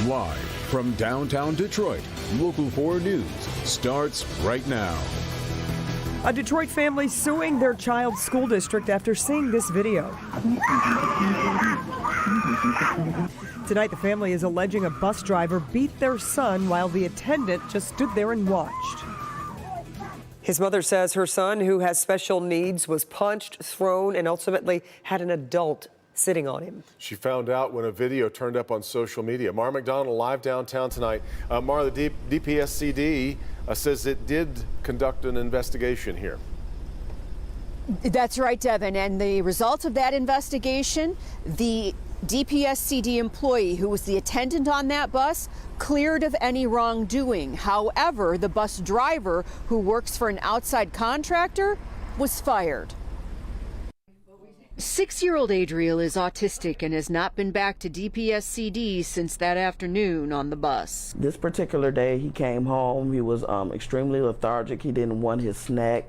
Live from downtown Detroit, Local 4 News starts right now. A Detroit family suing their child's school district after seeing this video. Tonight, the family is alleging a bus driver beat their son while the attendant just stood there and watched. His mother says her son, who has special needs, was punched, thrown, and ultimately had an adult sitting on him. She found out when a video turned up on social media. Mara McDonald live downtown tonight. Mara, the DPSCD says it did conduct an investigation here. That's right, Devin. And the result of that investigation, the DPSCD employee who was the attendant on that bus cleared of any wrongdoing. However, the bus driver, who works for an outside contractor, was fired. 6-year-old Adriel is autistic and has not been back to DPSCD since that afternoon on the bus. This particular day, he came home. He was extremely lethargic. He didn't want his snack.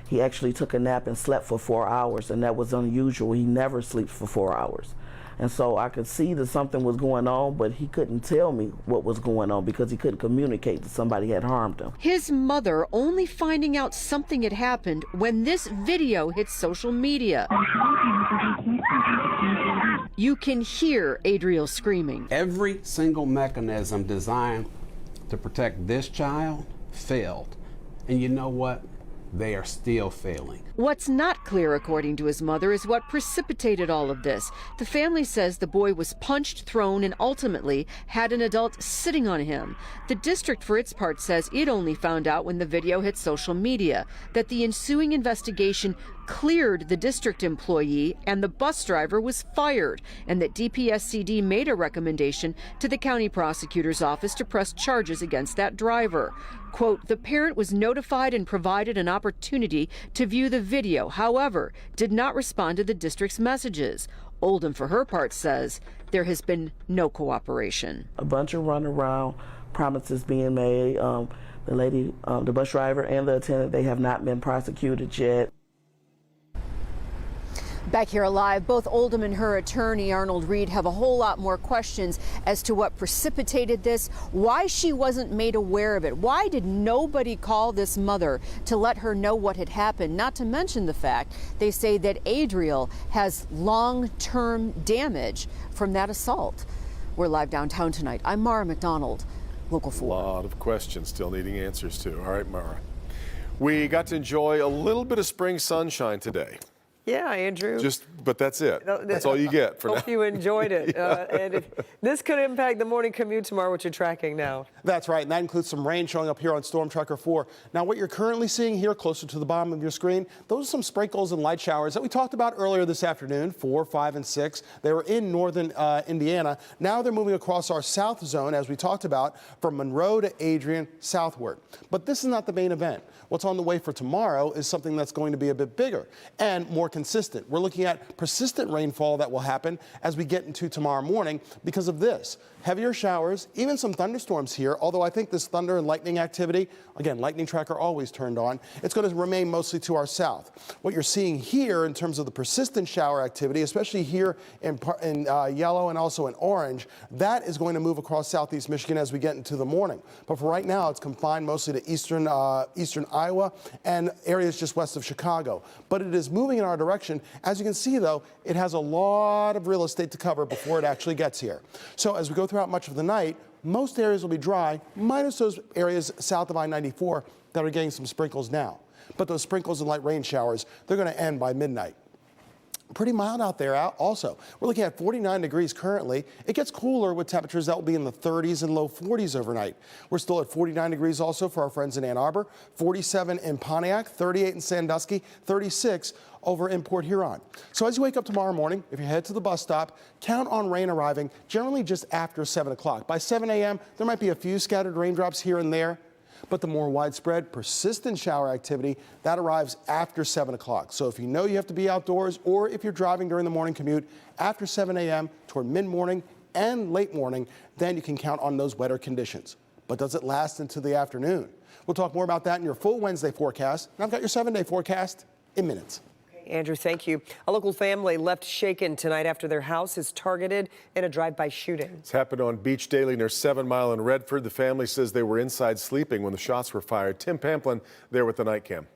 He actually took a nap and slept for 4 hours, and that was unusual. He never sleeps for 4 hours. And so I could see that something was going on, but he couldn't tell me what was going on because he couldn't communicate that somebody had harmed him. His mother only finding out something had happened when this video hit social media. You can hear Adriel screaming. Every single mechanism designed to protect this child failed. And you know what? They are still failing. What's not clear, according to his mother, is what precipitated all of this. The family says the boy was punched, thrown, and ultimately had an adult sitting on him. The district, for its part, says it only found out when the video hit social media, that the ensuing investigation cleared the district employee and the bus driver was fired, and that DPSCD made a recommendation to the county prosecutor's office to press charges against that driver. Quote, the parent was notified and provided an opportunity to view the video, however, did not respond to the district's messages. Oldham, for her part, says there has been no cooperation. A bunch of runaround promises being made. The lady, the bus driver and the attendant, they have not been prosecuted yet. Back here alive, both Oldham and her attorney, Arnold Reed, have a whole lot more questions as to what precipitated this, why she wasn't made aware of it, why did nobody call this mother to let her know what had happened, not to mention the fact they say that Adriel has long-term damage from that assault. We're live downtown tonight. I'm Mara McDonald, Local 4. A lot of questions still needing answers to. All right, Mara. We got to enjoy a little bit of spring sunshine today. Yeah, Andrew. But that's it. That's all you get for now. Hope you enjoyed it. And this could impact the morning commute tomorrow, which you're tracking now. That's right, and that includes some rain showing up here on Storm Tracker 4. Now, what you're currently seeing here, closer to the bottom of your screen, those are some sprinkles and light showers that we talked about earlier this afternoon, 4, 5, and 6. They were in northern Indiana. Now they're moving across our south zone, as we talked about, from Monroe to Adrian southward. But this is not the main event. What's on the way for tomorrow is something that's going to be a bit bigger and more consistent. We're looking at persistent rainfall that will happen as we get into tomorrow morning because of this. Heavier showers, even some thunderstorms here, although I think this thunder and lightning activity, again, lightning tracker always turned on, it's going to remain mostly to our south. What you're seeing here in terms of the persistent shower activity, especially here in yellow and also in orange, that is going to move across southeast Michigan as we get into the morning. But for right now, it's confined mostly to eastern Iowa and areas just west of Chicago. But it is moving in our direction. As you can see, though, it has a lot of real estate to cover before it actually gets here. So as we go throughout much of the night, most areas will be dry, minus those areas south of I-94 that are getting some sprinkles now. But those sprinkles and light rain showers, they're going to end by midnight. Pretty mild out there also. We're looking at 49 degrees currently. It gets cooler with temperatures that will be in the 30s and low 40s overnight. We're still at 49 degrees also for our friends in Ann Arbor, 47 in Pontiac, 38 in Sandusky, 36 over in Port Huron. So as you wake up tomorrow morning, if you head to the bus stop, count on rain arriving generally just after 7 o'clock. By 7 a.m., there might be a few scattered raindrops here and there. But the more widespread, persistent shower activity, that arrives after 7 o'clock. So if you know you have to be outdoors or if you're driving during the morning commute after 7 a.m. toward mid-morning and late morning, then you can count on those wetter conditions. But does it last into the afternoon? We'll talk more about that in your full Wednesday forecast. And I've got your 7-day forecast in minutes. Andrew, thank you. A local family left shaken tonight after their house is targeted in a drive-by shooting. It's happened on Beach Daily near 7 Mile in Redford. The family says they were inside sleeping when the shots were fired. Tim Pamplin there with the Nightcam.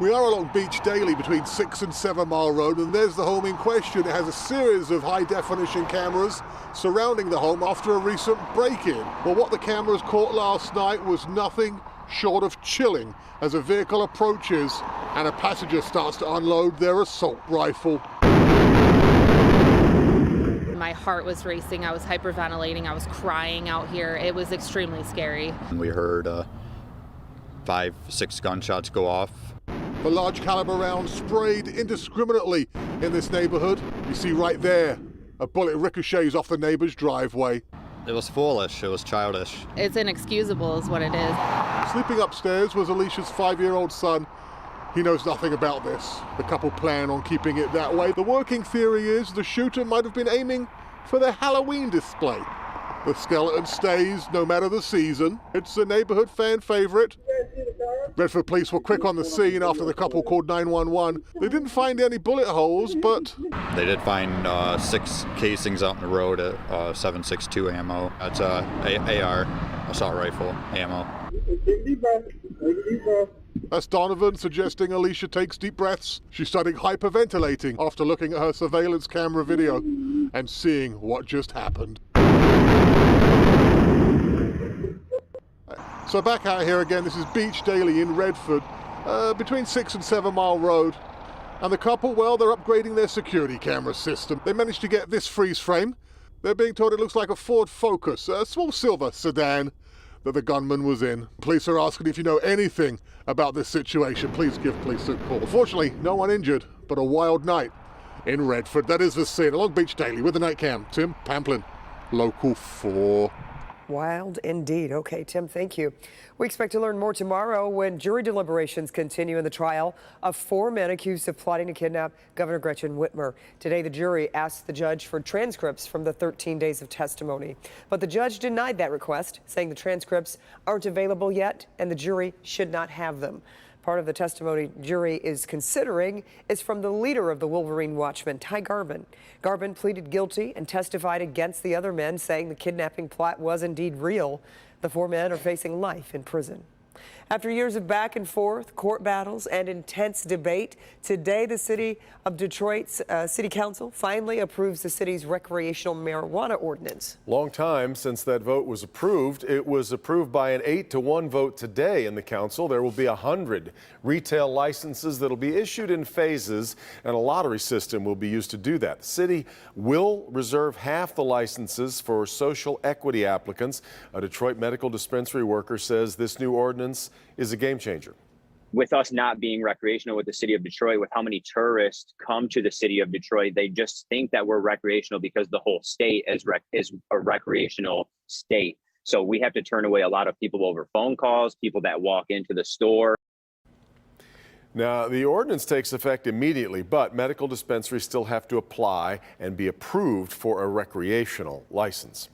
We are along Beach Daily between 6 and 7 Mile Road, and there's the home in question. It has a series of high-definition cameras surrounding the home after a recent break-in. Well, what the cameras caught last night was nothing short of chilling as a vehicle approaches and a passenger starts to unload their assault rifle. My heart was racing, I was hyperventilating, I was crying out here. It was extremely scary. We heard 5-6 gunshots go off. The large caliber round sprayed indiscriminately in this neighborhood. You see right there, a bullet ricochets off the neighbor's driveway. It was foolish, it was childish. It's inexcusable is what it is. Sleeping upstairs was Alicia's 5-year-old son. He knows nothing about this. The couple plan on keeping it that way. The working theory is the shooter might have been aiming for their Halloween display. The skeleton stays no matter the season. It's a neighborhood fan favorite. Redford police were quick on the scene after the couple called 911. They didn't find any bullet holes, but They did find 6 casings out in the road at 7.62 ammo. That's AR, assault rifle ammo. that's Donovan suggesting Alicia takes deep breaths. She's starting hyperventilating after looking at her surveillance camera video and seeing what just happened. So back out here again, this is Beach Daily in Redford, between 6 and 7 Mile Road. And the couple, well, they're upgrading their security camera system. They managed to get this freeze frame. They're being told it looks like a Ford Focus, a small silver sedan that the gunman was in. Police are asking if you know anything about this situation. Please give police a call. Fortunately, no one injured, but a wild night in Redford. That is the scene. Along Beach Daily with the Nightcam, Tim Pamplin, Local 4. Wild indeed. Okay, Tim, thank you. We expect to learn more tomorrow when jury deliberations continue in the trial of 4 men accused of plotting to kidnap Governor Gretchen Whitmer. Today, the jury asked the judge for transcripts from the 13 days of testimony. But the judge denied that request, saying the transcripts aren't available yet and the jury should not have them. Part of the testimony jury is considering is from the leader of the Wolverine Watchmen, Ty Garbin. Garbin pleaded guilty and testified against the other men, saying the kidnapping plot was indeed real. The 4 men are facing life in prison. After years of back and forth, court battles, and intense debate, today the city of Detroit's City Council finally approves the city's recreational marijuana ordinance. Long time since that vote was approved. It was approved by an 8-1 vote today in the council. There will be 100 retail licenses that will be issued in phases, and a lottery system will be used to do that. The city will reserve half the licenses for social equity applicants. A Detroit medical dispensary worker says this new ordinance is a game changer. With us not being recreational with the city of Detroit, with how many tourists come to the city of Detroit, they just think that we're recreational because the whole state is a recreational state. So we have to turn away a lot of people over phone calls, people that walk into the store. Now, the ordinance takes effect immediately, but medical dispensaries still have to apply and be approved for a recreational license.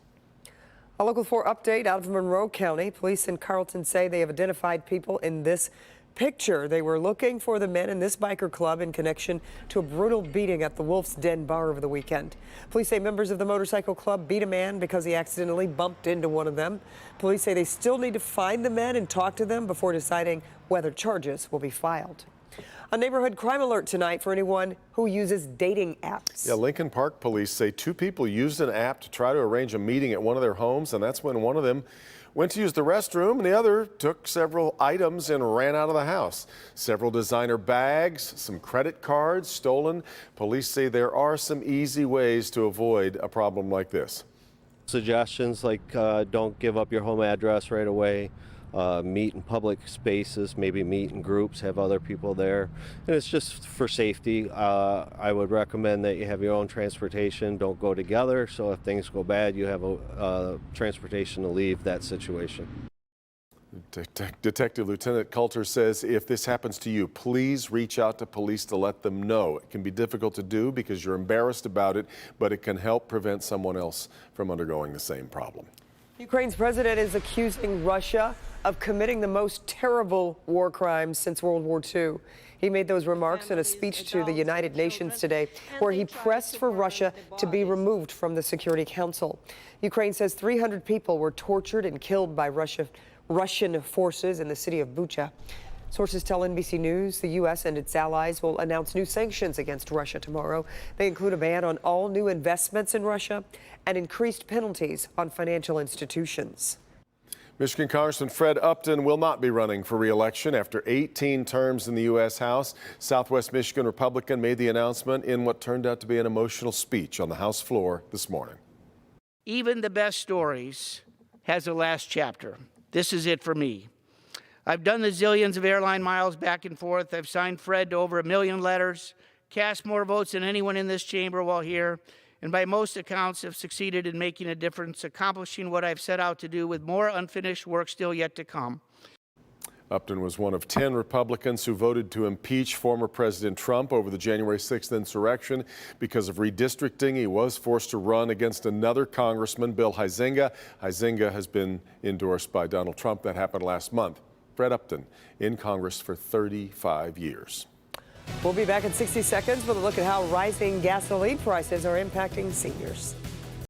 A Local 4 update out of Monroe County. Police in Carlton say they have identified people in this picture. They were looking for the men in this biker club in connection to a brutal beating at the Wolf's Den bar over the weekend. Police say members of the motorcycle club beat a man because he accidentally bumped into one of them. Police say they still need to find the men and talk to them before deciding whether charges will be filed. A neighborhood crime alert tonight for anyone who uses dating apps. Yeah, Lincoln Park police say 2 people used an app to try to arrange a meeting at one of their homes, and that's when one of them went to use the restroom and the other took several items and ran out of the house. Several designer bags, some credit cards stolen. Police say there are some easy ways to avoid a problem like this. Suggestions like don't give up your home address right away. Meet in public spaces, maybe meet in groups, have other people there. And it's just for safety. I would recommend that you have your own transportation. Don't go together, so if things go bad, you have a transportation to leave that situation. Detective Lieutenant Coulter says if this happens to you, please reach out to police to let them know. It can be difficult to do because you're embarrassed about it, but it can help prevent someone else from undergoing the same problem. Ukraine's president is accusing Russia of committing the most terrible war crimes since World War II. He made those remarks in a speech to the United Nations today, where he pressed for Russia to be removed from the Security Council. Ukraine says 300 people were tortured and killed by Russian forces in the city of Bucha. Sources tell NBC News the U.S. and its allies will announce new sanctions against Russia tomorrow. They include a ban on all new investments in Russia and increased penalties on financial institutions. Michigan Congressman Fred Upton will not be running for re-election after 18 terms in the U.S. House. Southwest Michigan Republican made the announcement in what turned out to be an emotional speech on the House floor this morning. Even the best stories has a last chapter. This is it for me. I've done the zillions of airline miles back and forth. I've signed Fred to over 1 million letters, cast more votes than anyone in this chamber while here, and by most accounts have succeeded in making a difference, accomplishing what I've set out to do with more unfinished work still yet to come. Upton was one of 10 Republicans who voted to impeach former President Trump over the January 6th insurrection. Because of redistricting, he was forced to run against another congressman, Bill Huizenga. Huizenga has been endorsed by Donald Trump. That happened last month. Fred Upton in Congress for 35 years. We'll be back in 60 seconds with a look at how rising gasoline prices are impacting seniors.